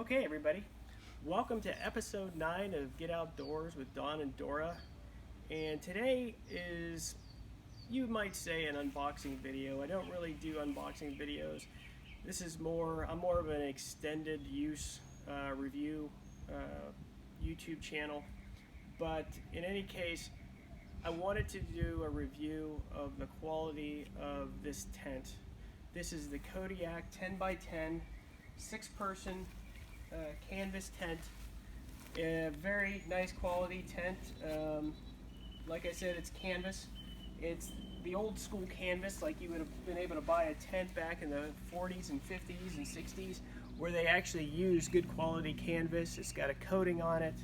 Okay, everybody, welcome to episode 9 of Get Outdoors with Dawn and Dora. And today is, you might say, an unboxing video. I don't really do unboxing videos. This is I'm more of an extended use review YouTube channel. But in any case, I wanted to do a review of the quality of this tent. This is the Kodiak 10x10 6-person canvas tent. A very nice quality tent. Like I said, it's canvas. It's the old school canvas, like you would have been able to buy a tent back in the 40s and 50s and 60s, where they actually use good quality canvas. It's got a coating on it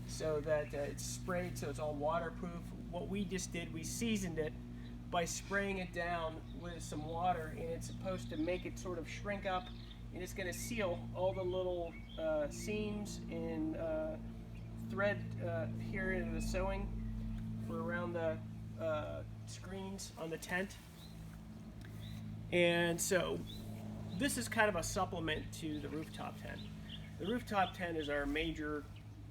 so that it's sprayed, so it's all waterproof. What we just did, we seasoned it by spraying it down with some water, and it's supposed to make it sort of shrink up, and it's going to seal all the little seams and thread here in the sewing for around the screens on the tent. And so this is kind of a supplement to the rooftop tent. The rooftop tent is our major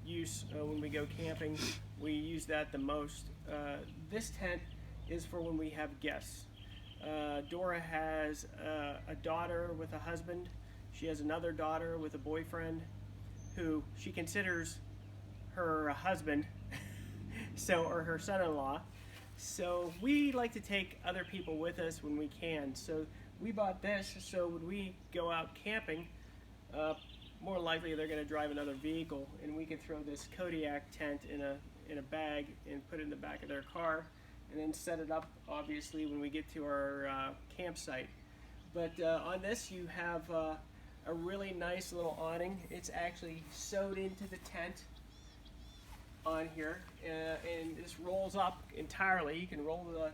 use when we go camping. We use that the most. This tent is for when we have guests. Dora has a daughter with a husband. She has another daughter with a boyfriend who she considers her husband, or her son-in-law. So we like to take other people with us when we can. So we bought this so when we go out camping, more likely they're going to drive another vehicle, and we can throw this Kodiak tent in a bag and put it in the back of their car, and then set it up obviously when we get to our campsite. But on this you have a really nice little awning. It's actually sewed into the tent on here, and this rolls up entirely. You can roll the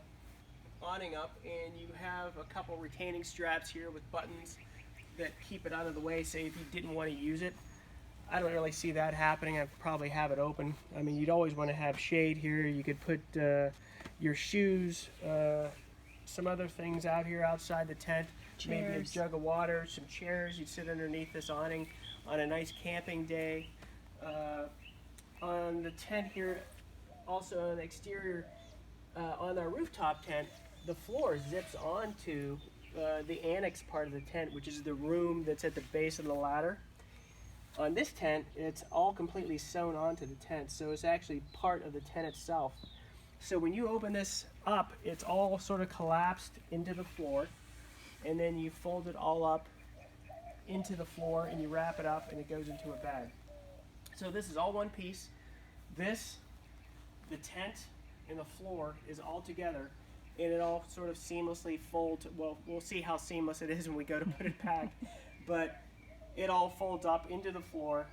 awning up, and you have a couple retaining straps here with buttons that keep it out of the way, say if you didn't want to use it. I don't really see that happening. I'd probably have it open. I mean, you'd always want to have shade here. You could put your shoes, some other things out here outside the tent, maybe a jug of water, some chairs. You'd sit underneath this awning on a nice camping day. On the tent here, also on the exterior, on our rooftop tent, the floor zips onto the annex part of the tent, which is the room that's at the base of the ladder. On this tent, it's all completely sewn onto the tent, so it's actually part of the tent itself. So when you open this up, it's all sort of collapsed into the floor, and then you fold it all up into the floor and you wrap it up and it goes into a bag. So this is all one piece. This, the tent and the floor is all together, and it all sort of seamlessly folds. Well, we'll see how seamless it is when we go to put it back, but it all folds up into the floor.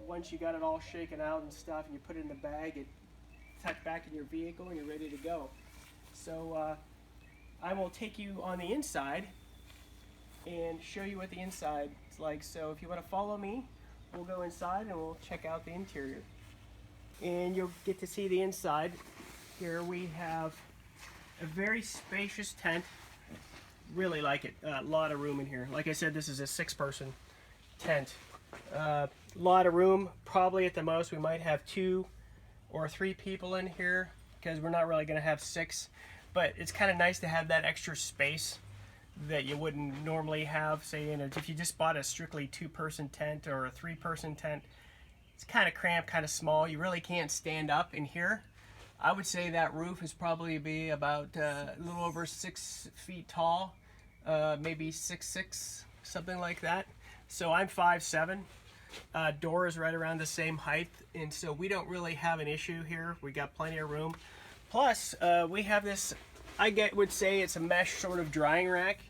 Once you got it all shaken out and stuff and you put it in the bag, it tucked back in your vehicle and you're ready to go. So I will take you on the inside and show you what the inside is like. So if you want to follow me, we'll go inside and we'll check out the interior. And you'll get to see the inside. Here we have a very spacious tent. Really like it. A lot of room in here. Like I said, this is a 6-person tent. Lot of room. Probably at the most we might have 2 or 3 people in here, because we're not really going to have 6. But it's kind of nice to have that extra space that you wouldn't normally have, say, if you just bought a strictly 2-person tent or a 3-person tent. It's kind of cramped, kind of small. You really can't stand up in here. I would say that roof is probably be about a little over 6 feet tall, maybe 6'6", something like that. So I'm 5'7". Dora's right around the same height, and so we don't really have an issue here. We got plenty of room. Plus, we have this, would say it's a mesh sort of drying rack.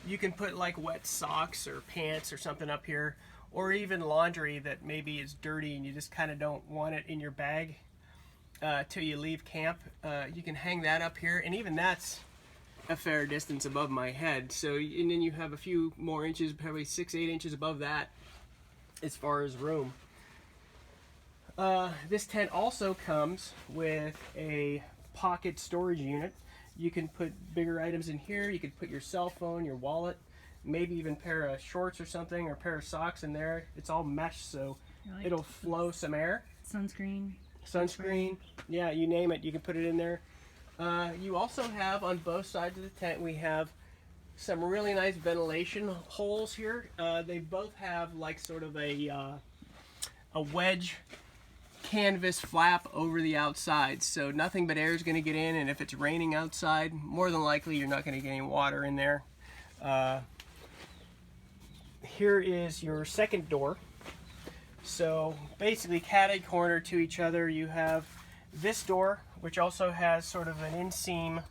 You can put like wet socks or pants or something up here, or even laundry that maybe is dirty and you just kind of don't want it in your bag till you leave camp. You can hang that up here, and even that's a fair distance above my head. So, and then you have a few more inches, probably 6-8 inches above that as far as room. This tent also comes with a pocket storage unit. You can put bigger items in here. You can put your cell phone, your wallet, maybe even pair of shorts or something, or pair of socks in there. It's all mesh, so Like it'll flow some air. sunscreen. Sunscreen, yeah, you name it, you can put it in there. You also have on both sides of the tent, we have some really nice ventilation holes here. They both have like sort of a wedge canvas flap over the outside, so nothing but air is going to get in, and if it's raining outside, more than likely you're not going to get any water in there. Here is your second door. So basically catty corner to each other, you have this door, which also has sort of an inseam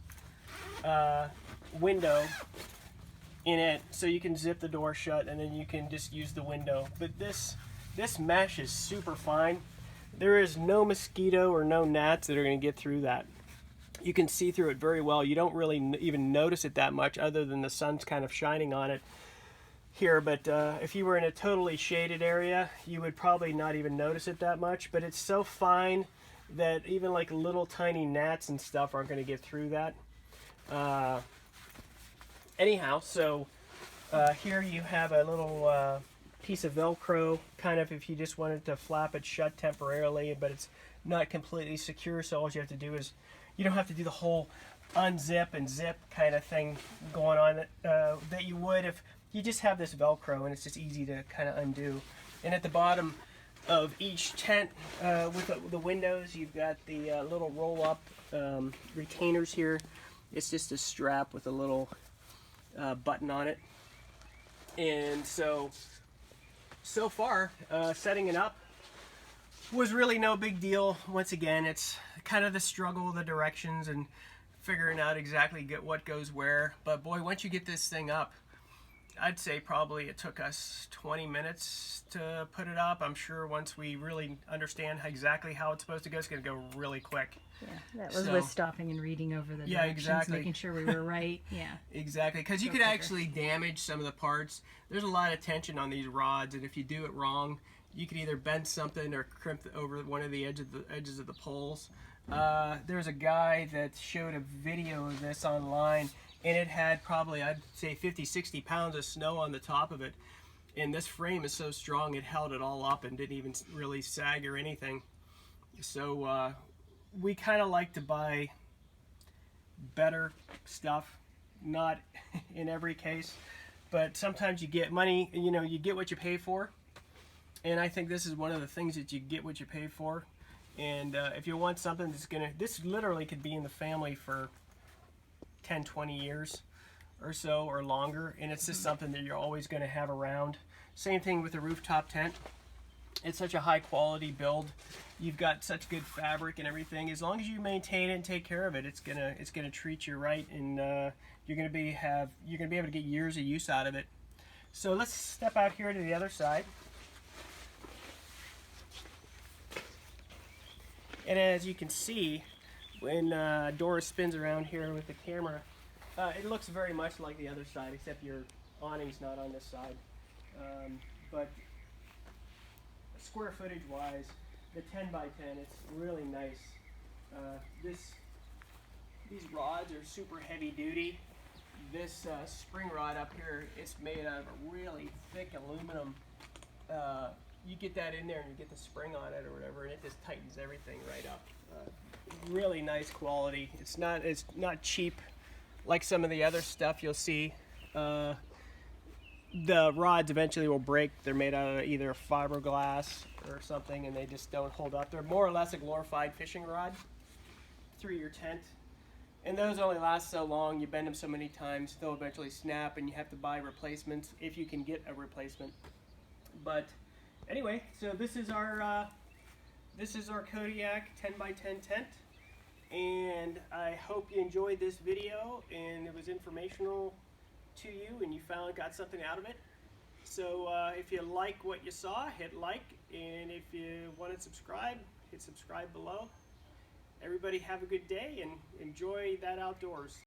window in it, so you can zip the door shut and then you can just use the window. But this mesh is super fine. There is no mosquito or no gnats that are going to get through that. You can see through it very well. You don't really even notice it that much, other than the sun's kind of shining on it here. But if you were in a totally shaded area, you would probably not even notice it that much. But it's so fine that even like little tiny gnats and stuff aren't going to get through that. Anyhow, so here you have a little piece of Velcro, kind of if you just wanted to flap it shut temporarily, but it's not completely secure, so all you have to do is, you don't have to do the whole unzip and zip kind of thing going on that you would if you just have this Velcro, and it's just easy to kind of undo. And at the bottom of each tent with the windows, you've got the little roll-up retainers here. It's just a strap with a little button on it. And so far, setting it up was really no big deal. Once again, it's kind of the struggle of the directions and figuring out exactly what goes where. But boy, once you get this thing up, I'd say probably it took us 20 minutes to put it up. I'm sure once we really understand exactly how it's supposed to go, it's going to go really quick. Yeah, that was with stopping and reading over the directions, exactly. making sure we were right. Yeah, exactly, because you could actually damage some of the parts. There's a lot of tension on these rods, and if you do it wrong, you could either bend something or crimp over one of the edges of the poles. There's a guy that showed a video of this online, and it had probably, I'd say 50-60 pounds of snow on the top of it, and this frame is so strong it held it all up and didn't even really sag or anything. So we kind of like to buy better stuff, not in every case, but sometimes you get money, you get what you pay for, and I think this is one of the things that you get what you pay for. And if you want something this literally could be in the family for 10-20 years or so or longer, and it's just something that you're always going to have around. Same thing with the rooftop tent. It's such a high quality build. You've got such good fabric and everything. As long as you maintain it and take care of it, it's gonna treat you right, and you're gonna be able to get years of use out of it. So let's step out here to the other side. And as you can see, when Doris spins around here with the camera, it looks very much like the other side, except your awning's not on this side. But square footage wise, the 10 by 10, it's really nice. These rods are super heavy duty. This spring rod up here, it's made out of a really thick aluminum. You get that in there and you get the spring on it or whatever, and it just tightens everything right up. Really nice quality. It's not cheap like some of the other stuff you'll see. The rods eventually will break. They're made out of either fiberglass or something, and they just don't hold up. They're more or less a glorified fishing rod through your tent, and those only last so long. You bend them so many times, they'll eventually snap, and you have to buy replacements if you can get a replacement. But anyway, so this is our Kodiak 10 by 10 tent, and I hope you enjoyed this video and it was informational to you and you got something out of it. So if you like what you saw, hit like, and if you want to subscribe, hit subscribe below. Everybody have a good day and enjoy that outdoors.